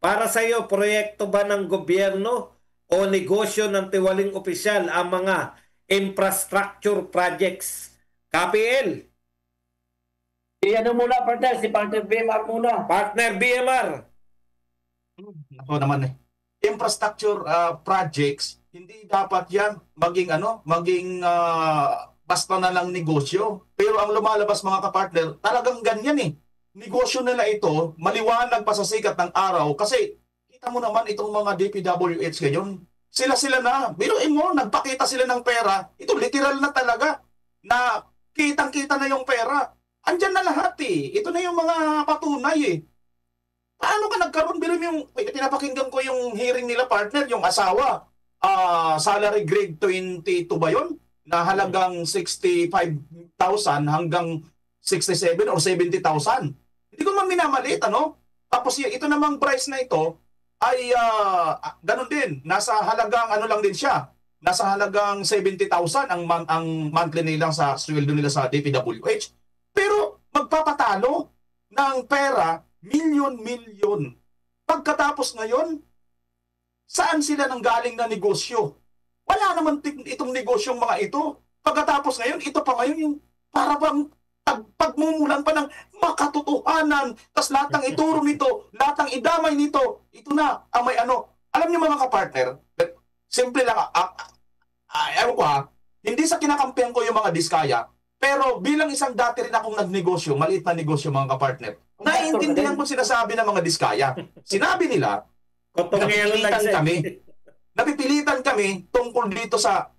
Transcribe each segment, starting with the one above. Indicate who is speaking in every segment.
Speaker 1: para sa iyo, proyekto ba ng gobyerno o negosyo ng tiwaling opisyal ang mga infrastructure projects? KPL.
Speaker 2: Ano muna, partner? Si partner BMR muna.
Speaker 1: Partner BMR.
Speaker 3: Ako naman eh. Infrastructure projects, hindi dapat yan maging basta na lang negosyo. Pero ang lumalabas mga kapartner, talagang ganyan eh. Negosyo nila ito, maliwanag pa sa sikat ng araw kasi kita mo naman itong mga DPWH ngayon. Sila na. Biruin mo, nagpakita sila ng pera. Ito literal na talaga na kitang-kita na yung pera. Andyan na lahat eh. Ito na yung mga patunay eh. Paano ka nagkaroon? Biruin yung, pinapakinggan ko yung hearing nila partner, yung asawa. Salary grade 22 ba yun? Na halagang 65,000 hanggang 67 or 70,000. Hindi ko man minamalit, ano? Tapos ito namang price na ito ay ganun din. Nasa halagang ano lang din siya. Nasa halagang 70,000 ang monthly nilang sa sweldo nila sa DPWH. Pero magpapatalo ng pera, milyon-milyon. Pagkatapos ngayon, saan sila nanggaling na negosyo? Wala naman itong negosyong mga ito. Pagkatapos ngayon, ito pa ngayon yung para bang pagmumulan pa ng makatotohanan. Tas lahat ng ituro nito, lahat ng idamay nito, ito na ang may ano. Alam niyo mga kapartner, simple lang, ewan ko hindi sa kinakampihan ko yung mga diskaya, pero bilang isang dati rin akong nagnegosyo, maliit na negosyo mga kapartner, naiintindihan ko sinasabi ng mga diskaya. Sinabi nila, napipilitan kami tungkol dito sa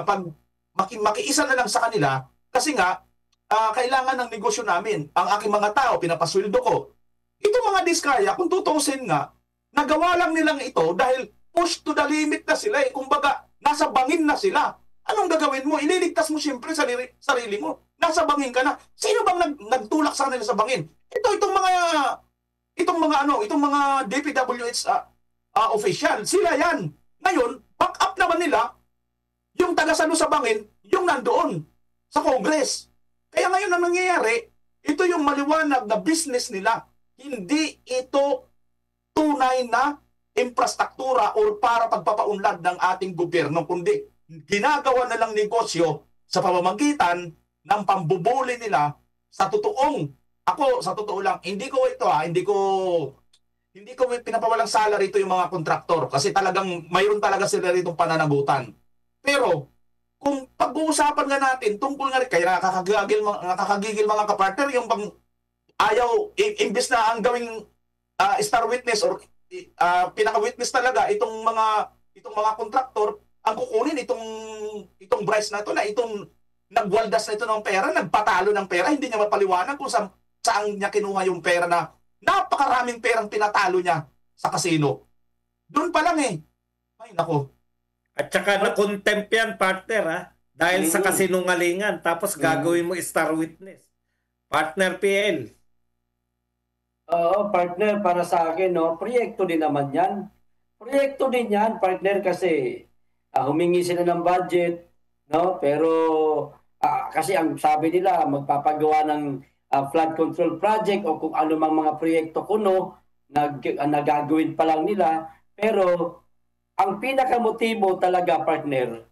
Speaker 3: pag makiisa na lang sa kanila kasi nga kailangan ng negosyo namin. Ang aking mga tao, pinapasweldo ko. Ito mga diskaya, kung tutuusin nga, nagawa lang nilang ito dahil push to the limit na sila eh. Kumbaga, nasa bangin na sila. Anong gagawin mo? Ililigtas mo siyempre sarili mo. Nasa bangin ka na. Sino bang nagtulak sa kanila sa bangin? Itong mga DPWH official. Sila yan. Ngayon, back up naman nila yung taga-salo sa bangin, yung nandoon sa Congress. Kaya ngayon ang nangyayari, ito yung maliwanag na business nila. Hindi ito tunay na infrastruktura o para pagpapaunlad ng ating gobyerno, kundi ginagawa na lang negosyo sa pamamagitan ng pambubuli nila sa totoong, ako sa totoo lang, hindi ko pinapawalang salary ito yung mga kontraktor kasi talagang mayroon talaga sila rito pananagutan. Pero kung pag-uusapan nga natin tungkol nga rin, kaya nakakagigil mga kapartner, yung bang ayaw, imbis na ang gawing star witness or pinaka-witness talaga itong mga kontraktor, ang kukunin itong Bryce na ito, na itong nagwaldas na ito ng pera, nagpatalo ng pera, hindi niya mapaliwanag kung saan niya kinuha yung pera na napakaraming perang pinatalo niya sa kasino. Doon pa lang eh. Ay, nako.
Speaker 1: At saka na-contempt yan, partner, dahil sa kasinungalingan. Tapos gagawin mo star witness. Partner PL.
Speaker 2: Oo, partner, para sa akin, no, proyekto din naman yan. Proyekto din yan, partner, kasi humingi sila ng budget, no? Pero kasi ang sabi nila, magpapagawa ng flood control project o kung ano mang mga proyekto kuno, nagagawin pa lang nila. Pero ang pinakamotibo talaga, partner,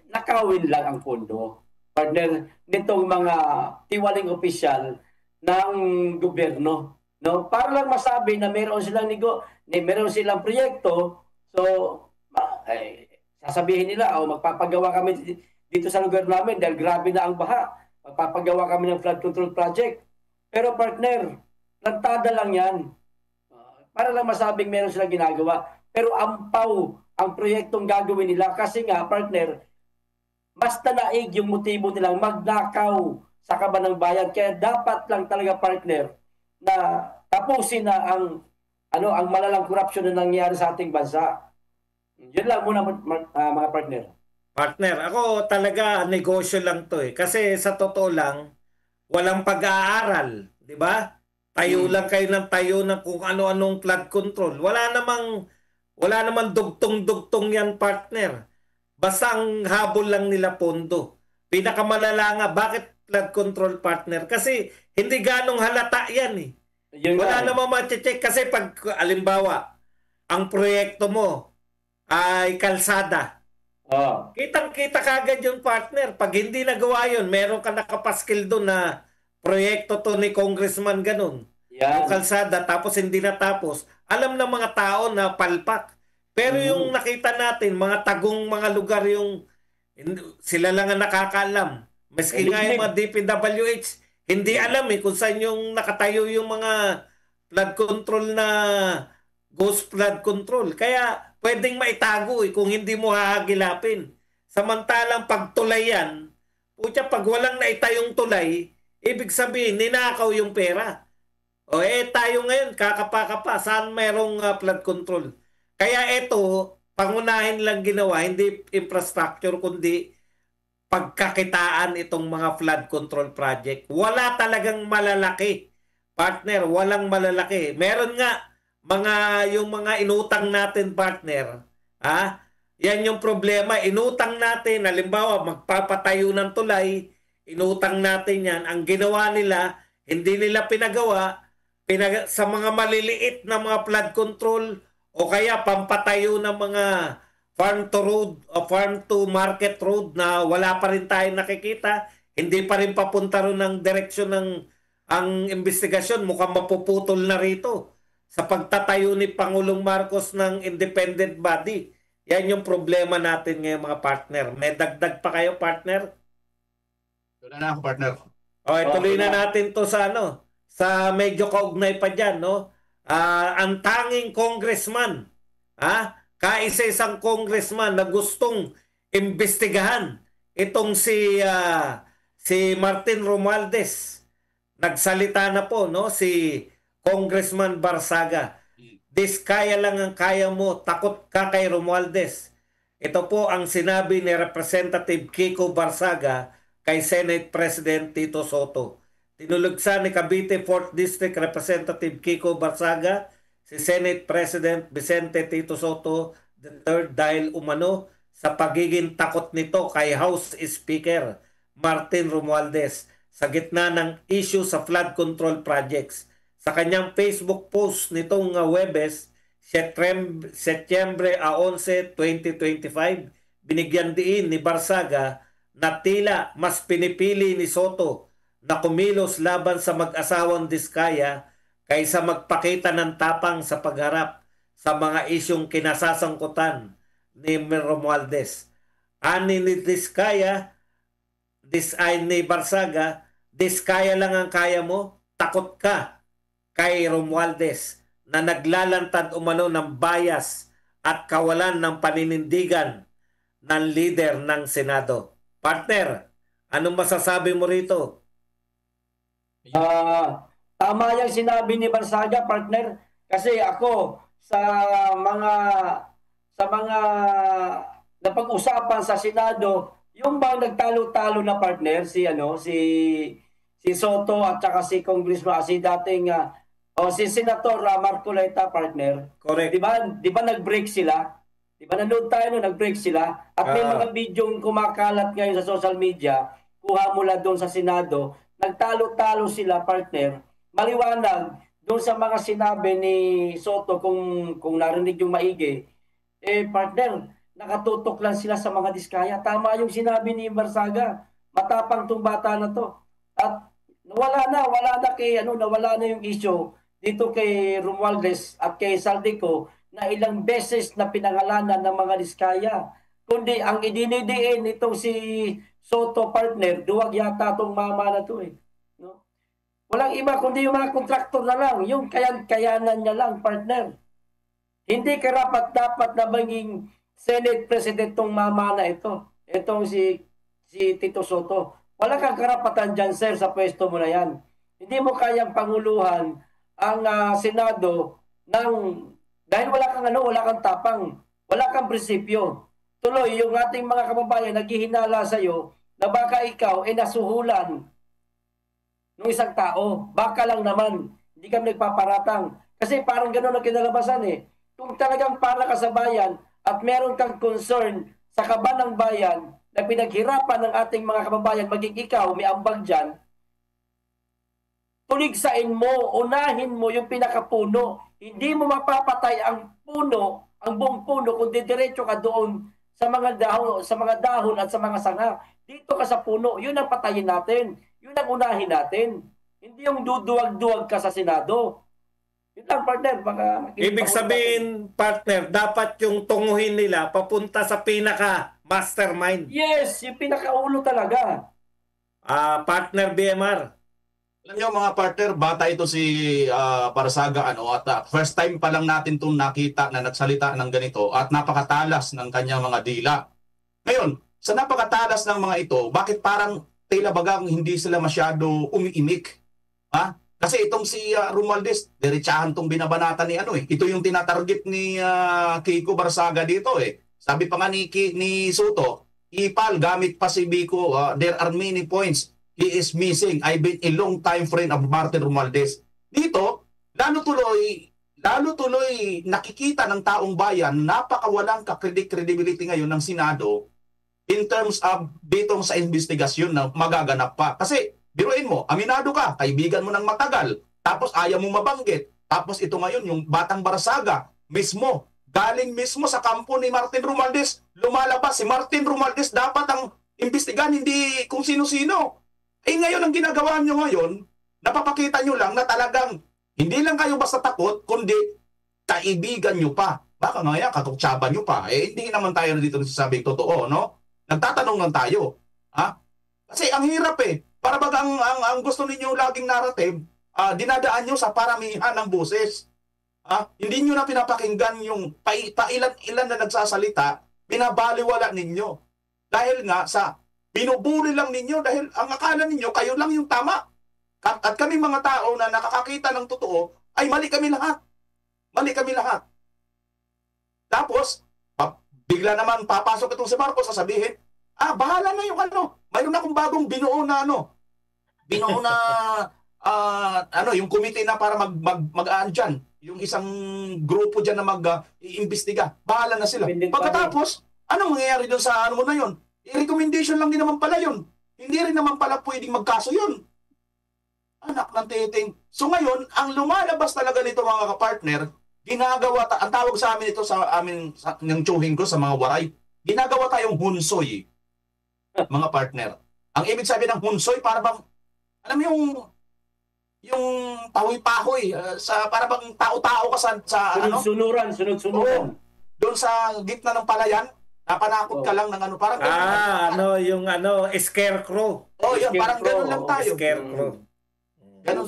Speaker 2: nakawin lang ang pondo. Partner, nitong mga tiwaling opisyal ng gobyerno, no? Para lang masabi na meron silang proyekto, so sasabihin nila, magpapagawa kami dito sa lugar namin dahil grabe na ang baha. Magpapagawa kami ng flood control project. Pero partner, plantada lang yan. Para lang masabing meron silang ginagawa. Pero ampaw ang proyektong gagawin nila kasi nga, partner, mas tanaig yung motibo nilang magnakaw sa kaban ng bayan. Kaya dapat lang talaga, partner, na tapusin na ang malalang korupsyon na nangyayari sa ating bansa. Yun lang muna, mga partner.
Speaker 1: Partner, ako talaga negosyo lang to eh. Kasi sa totoo lang, walang pag-aaral. Di ba? Tayo lang kayo ng tayo ng kung ano-anong flood control. Wala namang dugtong-dugtong yan, partner. Basta ang habol lang nila pondo. Pinakamalala nga, bakit flood control, partner? Kasi hindi ganong halata yan eh.
Speaker 2: Yun nga
Speaker 1: Wala
Speaker 2: eh.
Speaker 1: namang ma-check kasi pag alimbawa, ang proyekto mo ay kalsada.
Speaker 2: Oh,
Speaker 1: Kitang-kita kagad yung partner. Pag hindi nagawa yun, meron ka nakapaskil doon na proyekto to ni Congressman ganun. Yung
Speaker 2: yan.
Speaker 1: kalsada, tapos hindi natapos. Alam ng mga tao na palpak. Pero yung
Speaker 2: Mhm.
Speaker 1: nakita natin, mga tagong mga lugar yung sila lang ang nakakaalam. Maski nga yung
Speaker 2: Liblib.
Speaker 1: mga DPWH, hindi alam kung saan yung nakatayo yung mga flood control na ghost flood control. Kaya pwedeng maitago kung hindi mo hahagilapin. Samantalang pag tulay yan, putya, pag walang naitayong tulay, ibig sabihin, ninakaw yung pera. O tayo ngayon, kakapa-kapa, saan merong flood control? Kaya ito, pangunahin lang ginawa, hindi infrastructure, kundi pagkakitaan itong mga flood control project. Wala talagang malalaki. Partner, walang malalaki. Meron nga, yung mga inutang natin, partner, yan yung problema. Inutang natin, halimbawa, magpapatayo ng tulay, inutang natin yan. Ang ginawa nila, hindi nila pinagawa, sa mga maliliit na mga flood control o kaya pampatayo ng mga farm to road o farm to market road na wala pa rin tayo nakikita, hindi pa rin papunta rin ng direksyon ng ang investigasyon, mukhang mapuputol na rito sa pagtatayo ni Pangulong Marcos ng independent body. Yan yung problema natin ngayon mga partner. May dagdag pa kayo partner?
Speaker 3: Wala na ako, partner.
Speaker 1: Okay, tuloy
Speaker 2: Okay
Speaker 1: na
Speaker 2: na.
Speaker 1: natin to sa sa medyo kaugnay pa dyan, no? Ang tanging congressman, kaisa-isang congressman na gustong imbestigahan itong si Martin Romualdez. Nagsalita na po, no? Si Congressman Barsaga. Diskaya lang ang kaya mo, takot ka kay Romualdez. Ito po ang sinabi ni Representative Kiko Barsaga kay Senate President Tito Soto. Tinulugsan ni Cavite 4th District Representative Kiko Barsaga si Senate President Vicente Tito Soto III dahil umano sa pagiging takot nito kay House Speaker Martin Romualdez sa gitna ng issue sa flood control projects. Sa kanyang Facebook post nitong Huwebes, Setyembre 11, 2025, binigyan diin ni Barsaga na tila mas pinipili ni Soto na kumilos laban sa mag-asawang Diskaya kaysa magpakita ng tapang sa pagharap sa mga isyong kinasasangkutan ni Romualdez. Ani ni Diskaya, ni Barsaga, Diskaya lang ang kaya mo, takot ka kay Romualdez na naglalantad umano ng bias at kawalan ng paninindigan ng leader ng Senado. Partner, anong masasabi mo rito?
Speaker 2: Tama yung sinabi ni Barsaga, partner, kasi ako mga sa mga napag-usapan sa Senado, yung bang nagtalo-talo na partner si Soto at saka si Congressman si dating si Senator Marcoleta, partner.
Speaker 1: Correct.
Speaker 2: Di ba nag-break sila? Di ba nanood tayo no, nag-break sila? At may mga bidyong kumakalat ngayon sa social media, kuha mula doon sa Senado, nagtalo-talo sila, partner. Maliwanag doon sa mga sinabi ni Soto kung narinig yung maigi, partner, nakatutok lang sila sa mga Diskaya. Tama yung sinabi ni Barsaga. Matapang tong bata na to. At nawala na yung issue dito kay Romualdez at kay Saldico na ilang beses na pinangalanan ng mga Diskaya. Kundi ang idinidiin nitong si Soto, partner, duwag yata tong mama na to no? Walang iba kundi yung mga kontraktor na lang, yung kayanan niya lang, partner. Hindi karapat-dapat na maging Senate President tong mama na ito. Itong si Tito Soto. Wala kang karapatan dyan, sir, sa pwesto mo na yan. Hindi mo kayang panguluhan ang Senado dahil wala kang tapang, wala kang prinsipyo. Tuloy, yung ating mga kababayan naghihinala sa iyo na baka ikaw nasuhulan ng isang tao. Baka lang naman, hindi kami nagpaparatang. Kasi parang gano'n ang kinalabasan Kung talagang para ka sa bayan at meron kang concern sa kaba ng bayan na pinaghirapan ng ating mga kababayan, maging ikaw may ambag dyan, Puligsain mo, unahin mo yung pinakapuno. Hindi mo mapapatay ang puno, ang buong puno, kung didiretso ka doon sa mga dahon at sa mga sanga. Dito ka sa puno, yun ang patayin natin. Yun ang unahin natin. Hindi yung duduwag-duwag ka sa Senado. Yun lang, partner.
Speaker 1: Ibig sabihin, partner, dapat yung tunguhin nila papunta sa pinaka-mastermind.
Speaker 2: Yes, yung pinakaulo talaga.
Speaker 1: Partner BMR.
Speaker 3: Alam niyo mga partner, bata ito si Barsaga at first time pa lang natin itong nakita na nagsalita ng ganito at napakatalas ng kanyang mga dila. Ngayon, sa napakatalas ng mga ito, bakit parang tila bagang hindi sila masyado umiimik? Ha? Kasi itong si Romualdez, diretsahan itong binabanata ni Ito yung tinatarget ni Kiko Barsaga dito Sabi pa nga ni Soto, Ipal gamit pa si Biko, there are many points. He is missing. I've been a long time friend of Martin Romualdez. Dito, lalo tuloy nakikita ng taong bayan, napakawalang credibility ngayon ng Senado in terms of dito sa investigasyon na magaganap pa. Kasi, biruin mo, aminado ka, kaibigan mo ng matagal, tapos ayaw mo mabanggit, tapos ito ngayon, yung batang Barsaga, mismo, galing mismo sa kampo ni Martin Romualdez, lumalabas si Martin Romualdez, dapat ang imbestigahan, hindi kung sino-sino. Ngayon ang ginagawa nyo ngayon, napapakita nyo lang na talagang hindi lang kayo basta takot, kundi kaibigan nyo pa. Baka nga katuktsaban nyo pa. Hindi naman tayo dito nagsasabing totoo, no? Nagtatanong lang tayo. Ha? Kasi ang hirap Para bang ang gusto ninyo laging narrative, dinadaan nyo sa paramihan ng boses. Hindi nyo na pinapakinggan yung pailan-ilan na nagsasalita, binabaliwala ninyo. Dahil nga sa binubuli lang ninyo dahil ang akala ninyo kayo lang yung tama. At kami mga tao na nakakakita ng totoo, ay mali kami lahat. Mali kami lahat. Tapos, bigla naman papasok itong si Marcos sasabihin, bahala na yung mayroon akong bagong binuo na yung komite na para mag-aan dyan. Yung isang grupo dyan na mag-iimbestiga. Bahala na sila. Pagkatapos, anong mangyayari doon sa mo na yun? I-recommendation lang din naman pala yun. Hindi rin naman pala pwedeng magkaso yun. Anak ng titing. So ngayon, ang lumalabas talaga nito mga kapartner, ginagawa, ang tawag sa amin ito ng tsuhin ko sa mga waray, ginagawa tayong hunsoy, mga partner. Ang ibig sabihin ng hunsoy, para bang, alam mo yung pahoy-pahoy, para bang tao-tao ka sa
Speaker 2: sunod-sunuran.
Speaker 3: Doon sa gitna ng palayan, napanakot ka lang ng parang
Speaker 1: scarecrow.
Speaker 3: Yan, parang gano'n lang tayo.
Speaker 1: Scarecrow.
Speaker 2: Ganun.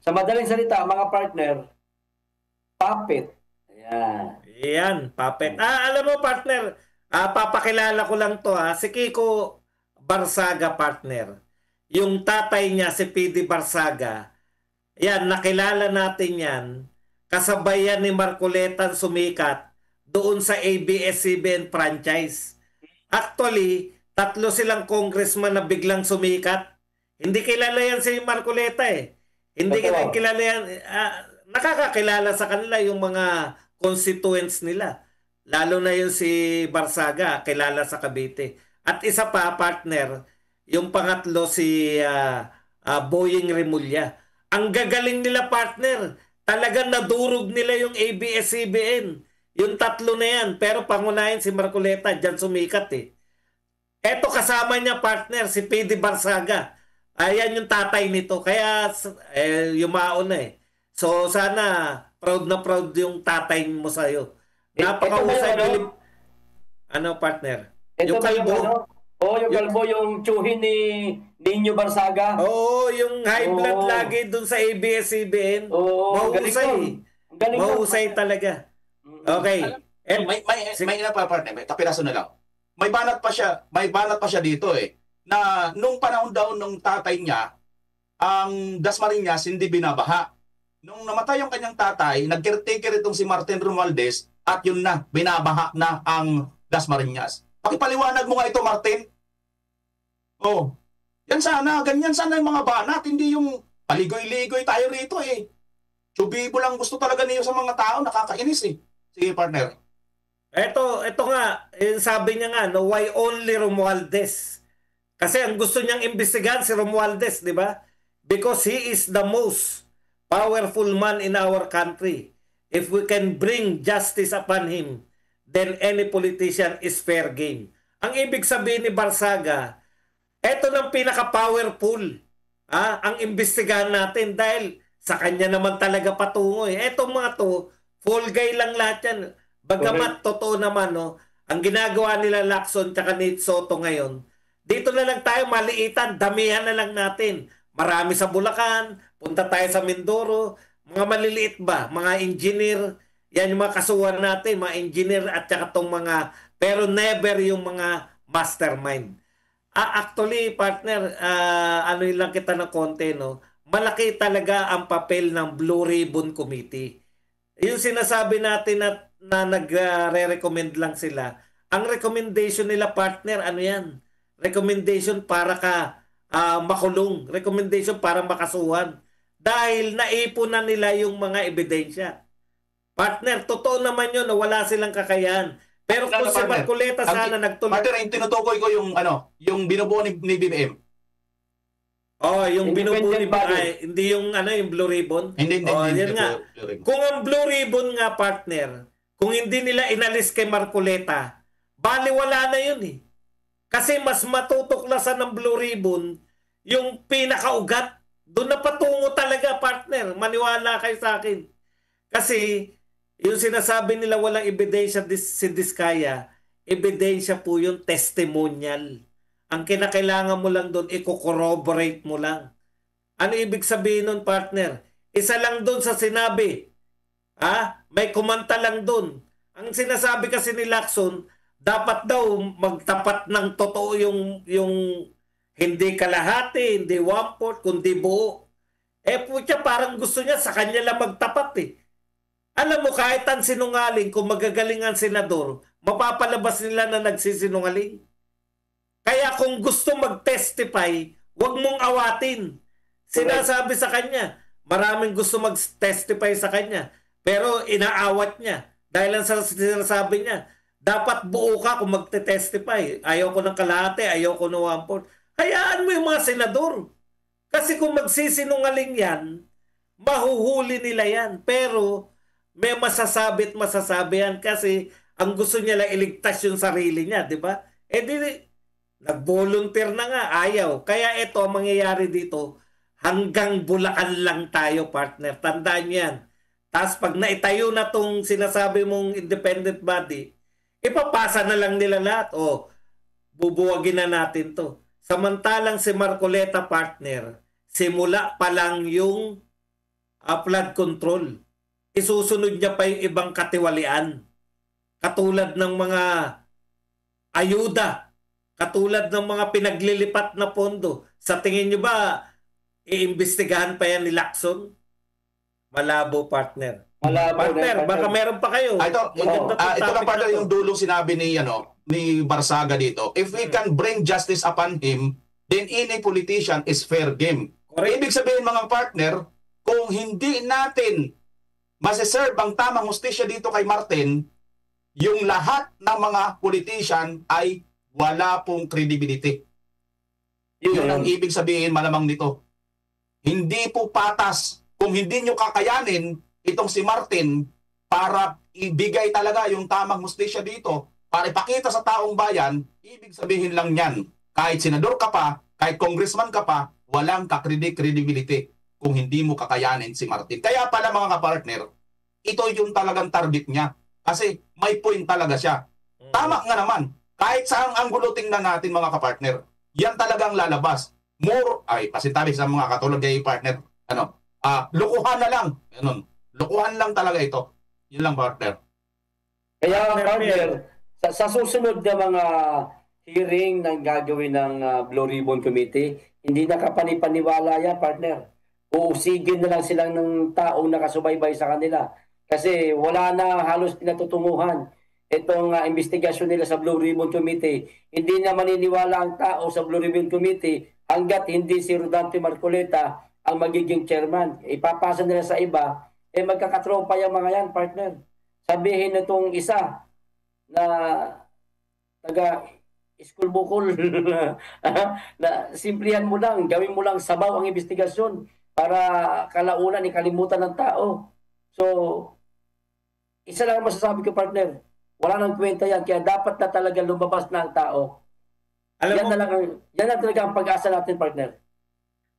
Speaker 2: Sa madaling salita, mga partner, puppet.
Speaker 1: Ayan, puppet. Alam mo partner, papakilala ko lang to si Kiko Barsaga, partner. Yung tatay niya, si PD Barsaga, yan, nakilala natin yan. Kasabay yan ni Marcoleta sumikat doon sa ABS-CBN franchise. Actually, 3 silang congressman na biglang sumikat. Hindi kilala yan si Marcoleta Hindi kilala yan. Nakakakilala sa kanila yung mga constituents nila. Lalo na yung si Barsaga, kilala sa Cavite. At isa pa, partner, yung pangatlo si Boying Remulla. Ang gagaling nila, partner. Talagang nadurog nila yung ABS-CBN. Yung 3 na yan. Pero pangunahin si Marcoleta, dyan sumikat Eto kasama niya, partner, si PD Barsaga. Ayan yung tatay nito. Kaya yumaon na So sana proud na proud yung tatay mo sa'yo. Napakausay. Partner?
Speaker 2: Yung kalbo. Yung kalbo, yung tsuhin ni Nino Barsaga.
Speaker 1: Yung high blood lagi dun sa ABS-CBN. Mahusay. Mahusay talaga. Okay.
Speaker 3: May ina pa, partner. May kapiraso na lang. May banat pa siya dito na nung panahon daw nung tatay niya, ang Dasmariñas hindi binabaha. Nung namatay yung kanyang tatay, nag-caretaker itong si Martin Romualdez at yun na, binabaha na ang Dasmariñas. Pakipaliwanag mo nga ito, Martin. Yan sana, ganyan sana yung mga banat, hindi yung paligoy-ligoy tayo rito Subibo lang gusto talaga niyo sa mga tao, nakakainis Sige, partner.
Speaker 1: Ito nga, sabi niya nga, why only Romualdez? Kasi ang gusto niyang imbestigahan si Romualdez, di ba? because he is the most powerful man in our country. If we can bring justice upon him, then any politician is fair game. Ang ibig sabihin ni Barsaga, eto ng pinaka-powerful ang imbestigahan natin dahil sa kanya naman talaga patungo. Etong mga to, full guy lang lahat yan. Bagamat totoo naman, no, ang ginagawa nila Lacson at Nate Soto ngayon, dito na lang tayo maliitan, damihan na lang natin. Marami sa Bulacan, punta tayo sa Mindoro, mga maliliit ba, mga engineer, yan yung mga kasuhan natin, mga engineer at saka tong mga, pero never yung mga mastermind. Actually, partner, ano lang kita ng konti, no? Malaki talaga ang papel ng Blue Ribbon Committee. Yung sinasabi natin na nagre-recommend lang sila. Ang recommendation nila, partner, ano yan? Recommendation para ka makulong. Recommendation para makasuhan. Dahil naipon na nila yung mga ebidensya. Partner, totoo naman yun na wala silang kakayahan. Pero kung si Marcoleta sana nagtuloy.
Speaker 3: Partner, yung tinutukoy ko yung binubuo ni BBM.
Speaker 1: Oh, yung binubuo ni BBM. Hindi yung yung Blue Ribbon.
Speaker 3: Hindi.
Speaker 1: Yan nga. Kung ang Blue Ribbon nga, partner, kung hindi nila inalis kay Marcoleta, baliwala na yun eh. Kasi mas matutuklasan ng Blue Ribbon yung pinakaugat. Doon na patungo talaga, partner. Maniwala kayo sa akin. Kasi yung sinasabi nila walang ebidensya si Diskaya, ebidensya po yung testimonial. Ang kinakailangan mo lang doon, i-corroborate mo lang. Ano ibig sabihin nun, partner? Isa lang doon sa sinabi. May kumanta lang doon. Ang sinasabi kasi ni Lacson, dapat daw magtapat ng totoo yung hindi kalahati, hindi 1/4, kundi buo. Putya, parang gusto niya sa kanya lang magtapat eh. Alam mo, kahit ang sinungaling, kung magagaling ang senador, mapapalabas nila na nagsisinungaling. Kaya kung gusto mag-testify, huwag mong awatin. Sinasabi sa kanya, maraming gusto mag-testify sa kanya, pero inaawat niya. Dahil lang sa sinasabi niya, dapat buo ka kung magte-testify. Ayaw ko ng kalahati, ayaw ko ng 1/4. Hayaan mo yung mga senador. Kasi kung magsisinungaling yan, mahuhuli nila yan. Pero may masasabi yan kasi ang gusto niya lang iligtas yung sarili niya, di ba? Nag-volunteer na nga, ayaw. Kaya ito ang mangyayari dito, hanggang Bulacan lang tayo, partner. Tandaan niyo yan. Tapos pag naitayo na tong sinasabi mong independent body, ipapasa na lang nila lahat. Bubuwagin na natin to. Samantalang si Marcoleta, partner, simula pa lang yung flood control. Isusunod niya pa yung ibang katiwalian. Katulad ng mga ayuda. Katulad ng mga pinaglilipat na pondo. Sa tingin niyo ba, iimbestigahan pa yan ni Lacson? Malabo, partner. Partner, baka meron pa kayo.
Speaker 3: Ito ka partner yung dulong sinabi ni Barsaga dito. If we can bring justice upon him, then any politician is fair game.
Speaker 1: Correct.
Speaker 3: Ibig sabihin mga partner, kung hindi natin masiserve ang tamang hustisya dito kay Martin, yung lahat ng mga politician ay wala pong credibility. Yun ang ibig sabihin malamang nito. Hindi po patas kung hindi nyo kakayanin itong si Martin para ibigay talaga yung tamang hustisya dito, para ipakita sa taong bayan, ibig sabihin lang yan, kahit senador ka pa, kahit congressman ka pa, walang credibility kung hindi mo kakayanin si Martin. Kaya pala mga kapartner, ito yung talagang target niya. Kasi may point talaga siya. Tama nga naman, kahit saang anggulo tingnan natin mga kapartner, yan talagang lalabas. Pasintabi sa mga katulad kay partner, lukuhan na lang. Lukuhan lang talaga ito. Yun lang, partner.
Speaker 2: Kaya, partner, sa susunod na mga hearing ng gagawin ng Blue Ribbon Committee, hindi nakapanipaniwala yan, partner. Uusigin na lang silang ng taong nakasubaybay sa kanila. Kasi wala na halos pinatutunguhan itong investigasyon nila sa Blue Ribbon Committee. Hindi na maniniwala ang tao sa Blue Ribbon Committee hanggat hindi si Rodante Marcoleta ang magiging chairman. Ipapasa nila sa iba, magkakatropa yung mga yan, partner. Sabihin na itong isa na taga school bukol. Na simplihan mo lang, gawin mo lang sabaw ang investigasyon para kalaunan ikalimutan ng tao. So, isa lang ang masasabi ko, partner. Wala nang kwenta yan, kaya dapat na talaga lumabas na ang tao.
Speaker 1: Alam mo,
Speaker 2: Yan na talaga ang pag-asa natin, partner.